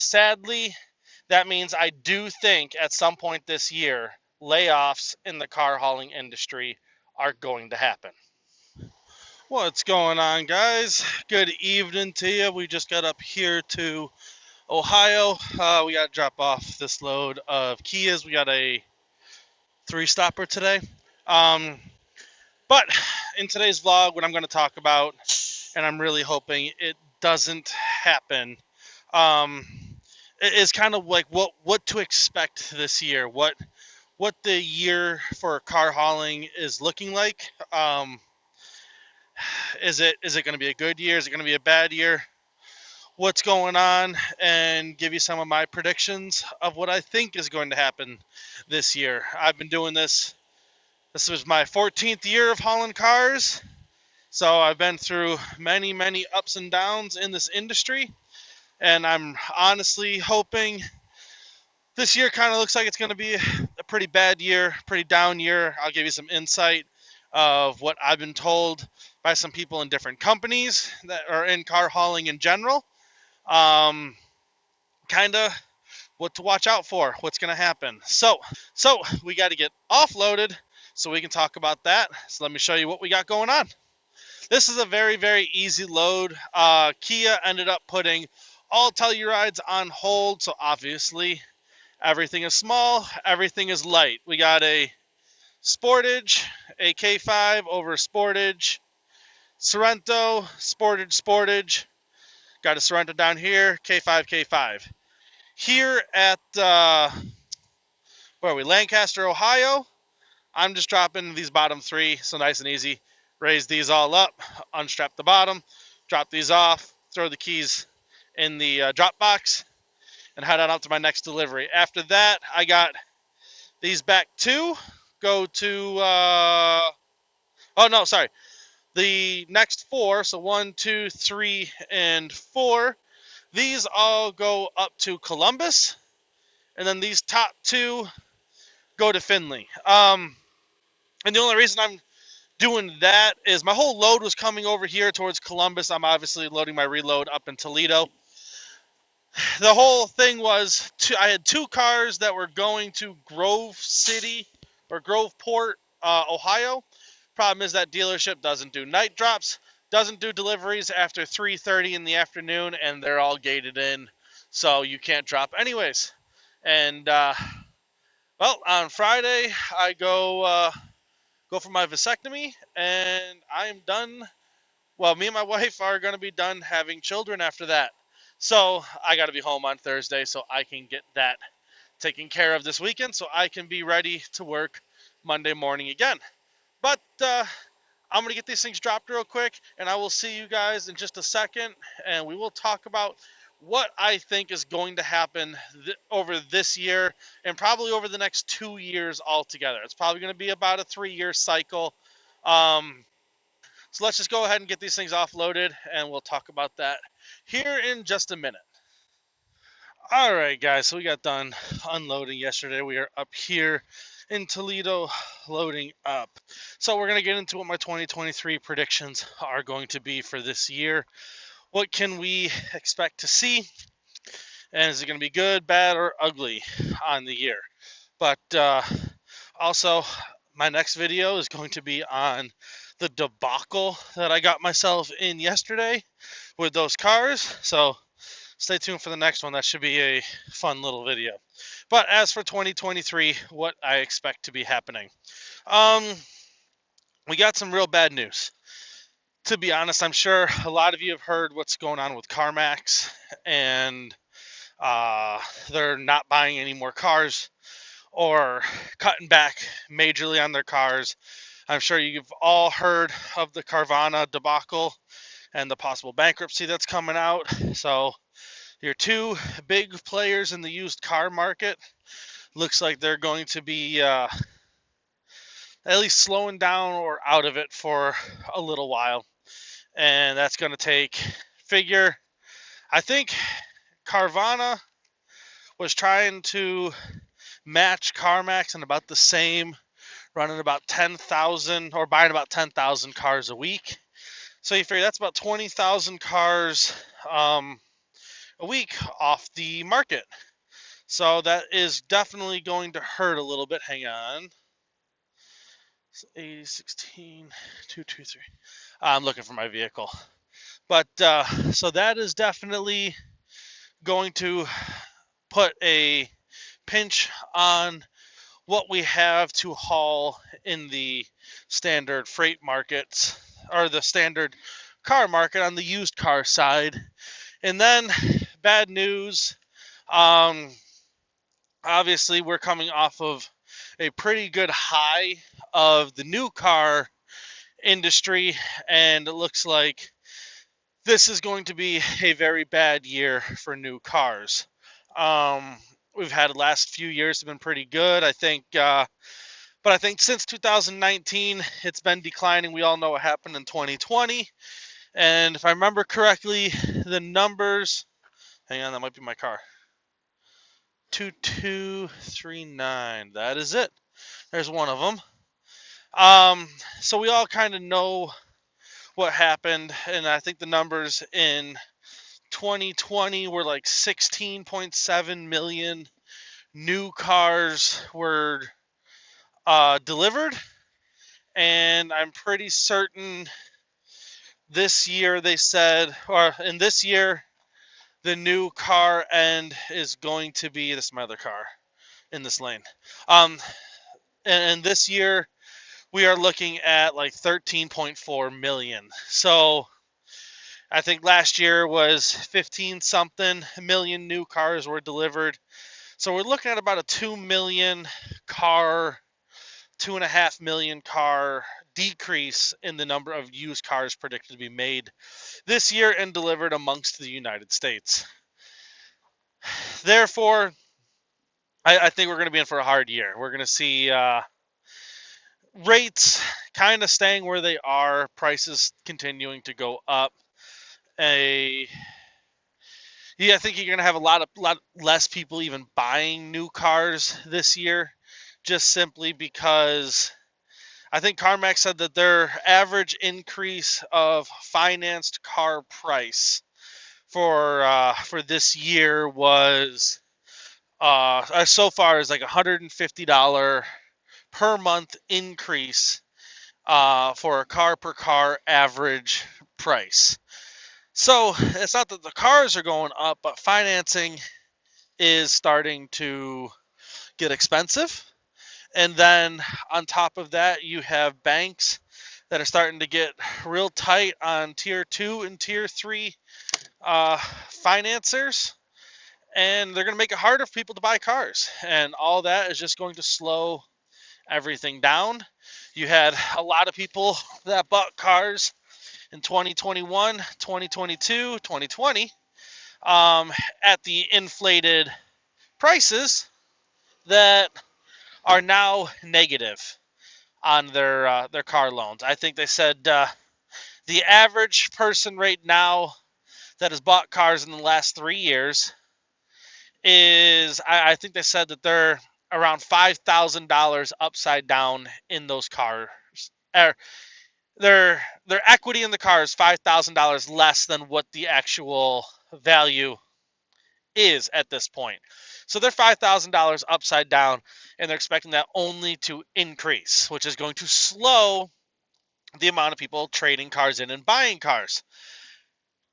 Sadly, that means I do think at some point this year, layoffs in the car hauling industry are going to happen. What's going on, guys? Good evening to you. We just got up here to Ohio. We got to drop off this load of Kias. We got a three-stopper today. Um, but in today's vlog, what I'm going to talk about, and I'm really hoping it doesn't happen, um, is kind of like what to expect this year. What the year for car hauling is looking like. Is it going to be a good year? Is it going to be a bad year? What's going on, and give you some of my predictions of what I think is going to happen this year. I've been doing this. This was my 14th year of hauling cars, so I've been through many, many ups and downs in this industry, and I'm honestly hoping this year kind of looks like it's going to be a pretty bad year, pretty down year. I'll give you some insight of what I've been told by some people in different companies that are in car hauling in general. Kind of what to watch out for, what's going to happen. So we got to get offloaded so we can talk about that. So let me show you what we got going on. This is a very, very easy load. Kia ended up putting all Tellurides on hold, so obviously everything is small, everything is light. We got a Sportage, a K5 over Sportage, Sorrento, Sportage. Got a Sorrento down here, K5. Here at, where are we, Lancaster, Ohio, I'm just dropping these bottom three, so nice and easy. Raise these all up, unstrap the bottom, drop these off, throw the keys in the drop box, and head on up to my next delivery. After that, I got these back two. Go to, the next four, so 1, 2, 3, and 4. These all go up to Columbus, and then these top two go to Findlay. And the only reason I'm doing that is my whole load was coming over here towards Columbus. I'm obviously loading my reload up in Toledo. The whole thing was I had two cars that were going to Grove City or Groveport, Ohio. Problem is that dealership doesn't do night drops, doesn't do deliveries after 3:30 in the afternoon, and they're all gated in, so you can't drop anyways. And on Friday I go for my vasectomy, and I am done. Well, me and my wife are going to be done having children after that. So I got to be home on Thursday so I can get that taken care of this weekend so I can be ready to work Monday morning again. But I'm going to get these things dropped real quick, and I will see you guys in just a second, and we will talk about what I think is going to happen over this year and probably over the next 2 years altogether. It's probably going to be about a 3-year cycle. So let's just go ahead and get these things offloaded, and we'll talk about that here in just a minute. All right, guys, so we got done unloading yesterday. We are up here in Toledo loading up. So we're going to get into what my 2023 predictions are going to be for this year. What can we expect to see? And is it going to be good, bad, or ugly on the year? But also, my next video is going to be on the debacle that I got myself in yesterday with those cars. So stay tuned for the next one. That should be a fun little video. But as for 2023, what I expect to be happening. We got some real bad news. To be honest, I'm sure a lot of you have heard what's going on with CarMax, and they're not buying any more cars or cutting back majorly on their cars. I'm sure you've all heard of the Carvana debacle and the possible bankruptcy that's coming out. So your two big players in the used car market looks like they're going to be at least slowing down or out of it for a little while. And that's going to take I think Carvana was trying to match CarMax in about the same, running about 10,000 or buying about 10,000 cars a week. So you figure that's about 20,000 cars a week off the market. So that is definitely going to hurt a little bit. Hang on. 80, 16, 2, 2, 3. I'm looking for my vehicle. But so that is definitely going to put a pinch on what we have to haul in the standard freight markets or the standard car market on the used car side. And then bad news. Obviously, we're coming off of a pretty good high of the new car industry, and it looks like this is going to be a very bad year for new cars. We've had the last few years have been pretty good, I think, but I think since 2019 it's been declining. We all know what happened in 2020, and if I remember correctly, the numbers. Hang on, that might be my car. 2239. That is it. There's one of them. So we all kind of know what happened, and I think the numbers in 2020 were like 16.7 million new cars were delivered, and I'm pretty certain this year they said, or in this year, the new car end is going to be, this is my other car in this lane. And this year we are looking at like 13.4 million. So I think last year was 15 something million new cars were delivered. So we're looking at about a 2 million car, 2.5 million car decrease in the number of used cars predicted to be made this year and delivered amongst the United States. Therefore, I think we're going to be in for a hard year. We're going to see rates kind of staying where they are, prices continuing to go up. I think you're going to have a lot less people even buying new cars this year, just simply because I think CarMax said that their average increase of financed car price for this year was so far is like $150 per month increase for a car per car average price. So it's not that the cars are going up, but financing is starting to get expensive. And then on top of that, you have banks that are starting to get real tight on tier 2 and tier 3 financiers. And they're going to make it harder for people to buy cars. And all that is just going to slow everything down. You had a lot of people that bought cars in 2021, 2022, 2020 at the inflated prices that are now negative on their car loans. I think they said the average person right now that has bought cars in the last 3 years is, I think they said that they're around $5,000 upside down in those cars. Their equity in the car is $5,000 less than what the actual value is at this point. So they're $5,000 upside down, and they're expecting that only to increase, which is going to slow the amount of people trading cars in and buying cars.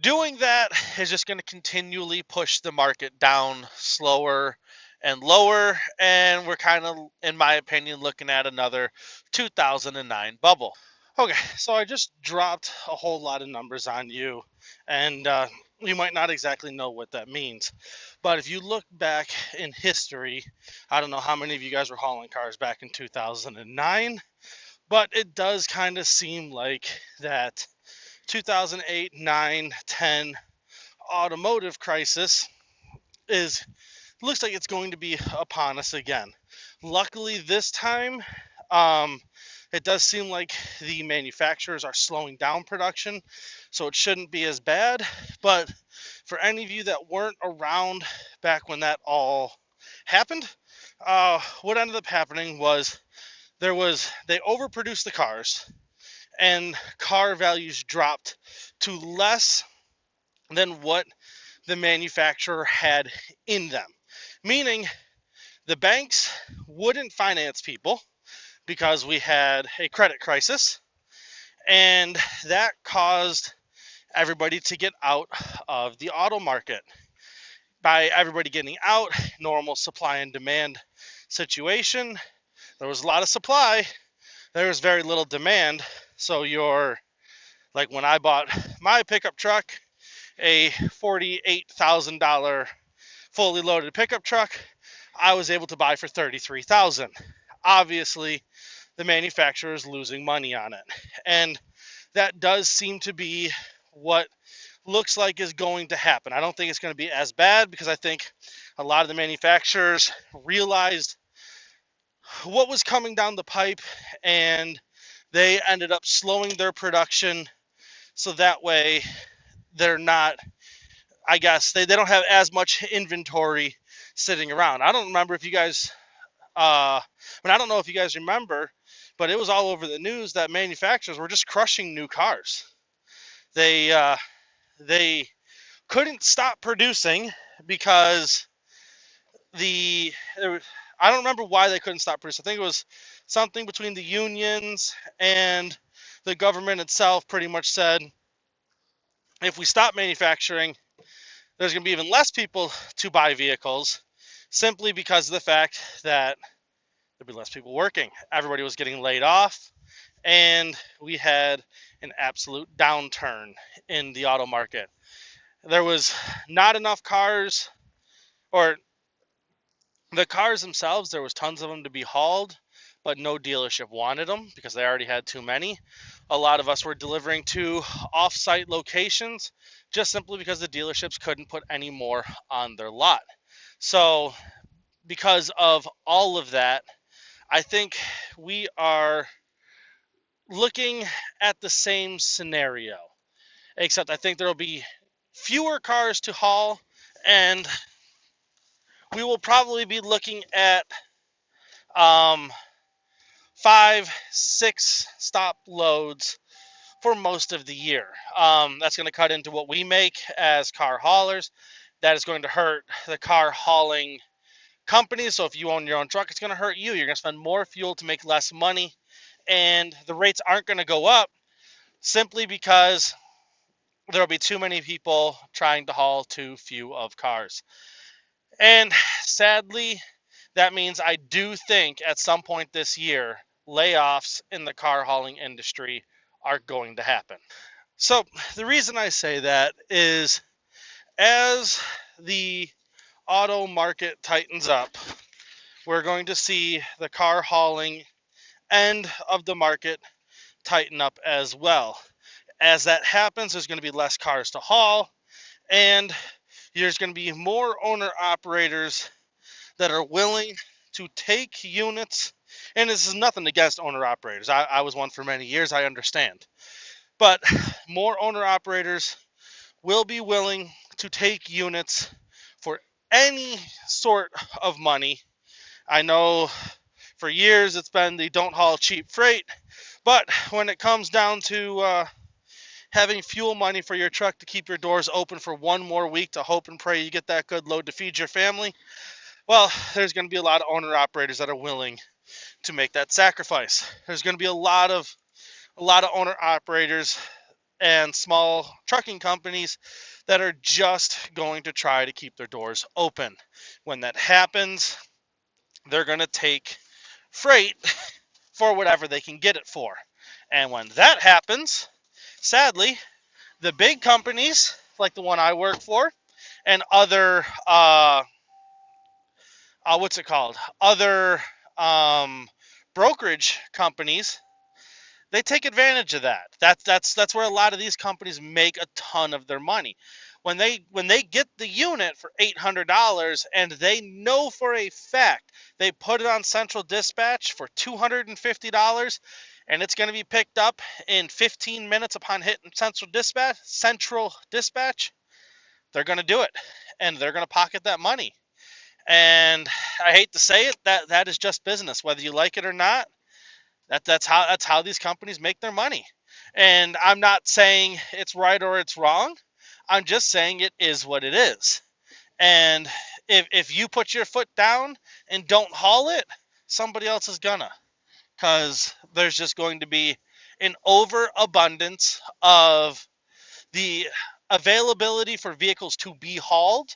Doing that is just going to continually push the market down slower and lower, and we're kind of, in my opinion, looking at another 2009 bubble. Okay, so I just dropped a whole lot of numbers on you, and you might not exactly know what that means. But if you look back in history, I don't know how many of you guys were hauling cars back in 2009, but it does kind of seem like that 2008, 9, 10 automotive crisis looks like it's going to be upon us again. Luckily this time, it does seem like the manufacturers are slowing down production, so it shouldn't be as bad. But for any of you that weren't around back when that all happened, what ended up happening was they overproduced the cars, and car values dropped to less than what the manufacturer had in them. Meaning the banks wouldn't finance people because we had a credit crisis, and that caused everybody to get out of the auto market. By everybody getting out, normal supply and demand situation, there was a lot of supply, there was very little demand. So like when I bought my pickup truck, a $48,000 fully loaded pickup truck, I was able to buy for $33,000. Obviously, the manufacturer is losing money on it. And that does seem to be what looks like is going to happen. I don't think it's going to be as bad because I think a lot of the manufacturers realized what was coming down the pipe, and they ended up slowing their production so that way they're not, I guess, they don't have as much inventory sitting around. I don't remember if you guys, I don't know if you guys remember, but it was all over the news that manufacturers were just crushing new cars. They couldn't stop producing because I don't remember why they couldn't stop producing. I think it was something between the unions and the government itself pretty much said, if we stop manufacturing, there's going to be even less people to buy vehicles simply because of the fact that there'd be less people working. Everybody was getting laid off, and we had an absolute downturn in the auto market. There was not enough cars, or the cars themselves, there was tons of them to be hauled, but no dealership wanted them because they already had too many. A lot of us were delivering to off-site locations just simply because the dealerships couldn't put any more on their lot. So because of all of that, I think we are looking at the same scenario, except I think there will be fewer cars to haul, and we will probably be looking at 5-6 stop loads for most of the year. That's going to cut into what we make as car haulers. That is going to hurt the car hauling companies. So if you own your own truck, it's going to hurt you. You're going to spend more fuel to make less money, and the rates aren't going to go up simply because there will be too many people trying to haul too few of cars. And sadly, that means I do think at some point this year, layoffs in the car hauling industry are going to happen. So the reason I say that is as the auto market tightens up, we're going to see the car hauling end of the market tighten up as well. As that happens, there's going to be less cars to haul, and there's going to be more owner-operators that are willing to take units. And this is nothing against owner-operators. I was one for many years. I understand. But more owner-operators will be willing to take units for any sort of money. I know for years it's been the don't haul cheap freight, but when it comes down to having fuel money for your truck to keep your doors open for one more week to hope and pray you get that good load to feed your family, well, there's going to be a lot of owner-operators that are willing to make that sacrifice. There's going to be a lot of owner-operators and small trucking companies that are just going to try to keep their doors open. When that happens, they're going to take freight for whatever they can get it for. And when that happens, sadly, the big companies, like the one I work for, and other, other brokerage companies, they take advantage of that. That's where a lot of these companies make a ton of their money. When they get the unit for $800 and they know for a fact they put it on Central Dispatch for $250 and it's going to be picked up in 15 minutes upon hitting Central Dispatch, they're going to do it, and they're going to pocket that money. And I hate to say it, that is just business, whether you like it or not. That's how these companies make their money. And I'm not saying it's right or it's wrong. I'm just saying it is what it is. And if you put your foot down and don't haul it, somebody else is gonna. Because there's just going to be an overabundance of the availability for vehicles to be hauled,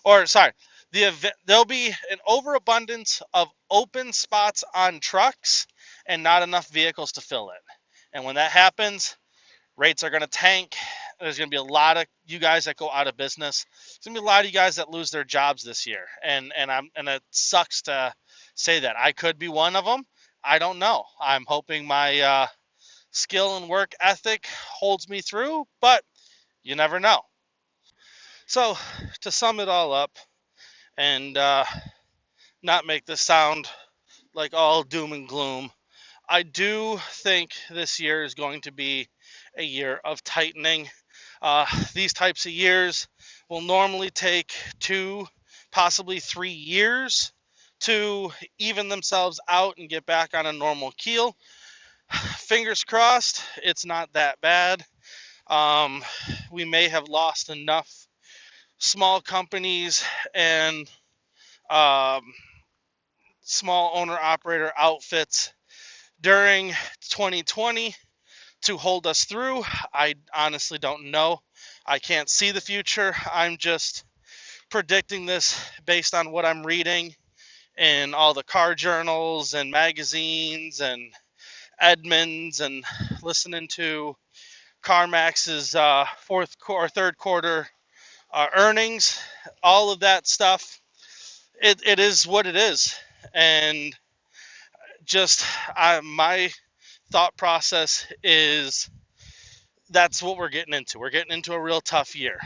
or sorry, there'll be an overabundance of open spots on trucks and not enough vehicles to fill it. And when that happens, rates are going to tank. There's going to be a lot of you guys that go out of business. There's going to be a lot of you guys that lose their jobs this year, and it sucks to say that. I could be one of them. I don't know. I'm hoping my skill and work ethic holds me through, but you never know. So to sum it all up, and not make this sound like all doom and gloom, I do think this year is going to be a year of tightening. These types of years will normally take 2, possibly 3 years to even themselves out and get back on a normal keel. Fingers crossed, it's not that bad. We may have lost enough small companies and um, small owner operator outfits during 2020 to hold us through. I honestly don't know. I can't see the future. I'm just predicting this based on what I'm reading in all the car journals and magazines and Edmunds, and listening to CarMax's third quarter earnings, all of that stuff. It is what it is. And just my thought process is that's what we're getting into. We're getting into a real tough year.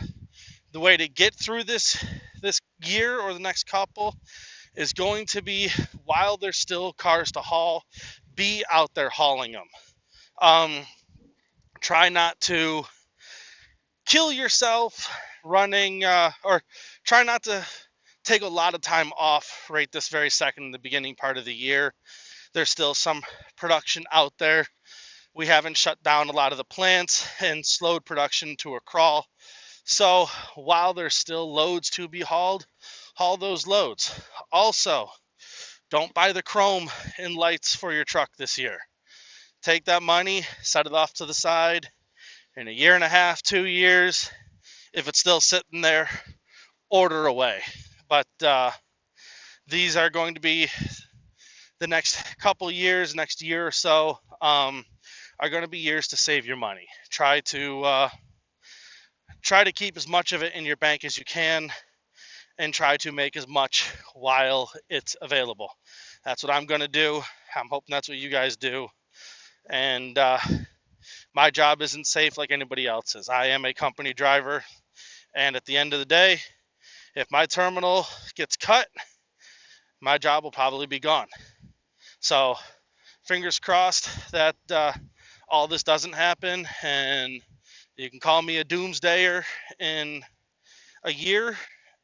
The way to get through this year or the next couple is going to be, while there's still cars to haul, be out there hauling them. Try not to kill yourself running, or try not to take a lot of time off right this very second in the beginning part of the year. There's still some production out there. We haven't shut down a lot of the plants and slowed production to a crawl. So while there's still loads to be hauled, haul those loads. Also, don't buy the chrome and lights for your truck this year. Take that money, set it off to the side. In a year and a half, 2 years, if it's still sitting there, order away. But these are going to be the next couple years, next year or so, are going to be years to save your money. Try to keep as much of it in your bank as you can, and try to make as much while it's available. That's what I'm going to do. I'm hoping that's what you guys do. And my job isn't safe like anybody else's. I am a company driver, and at the end of the day, if my terminal gets cut, my job will probably be gone. So fingers crossed that all this doesn't happen, and you can call me a doomsdayer in a year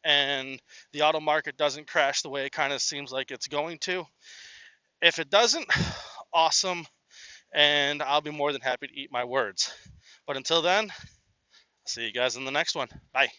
and the auto market doesn't crash the way it kind of seems like it's going to. If it doesn't, awesome, and I'll be more than happy to eat my words. But until then, see you guys in the next one. Bye.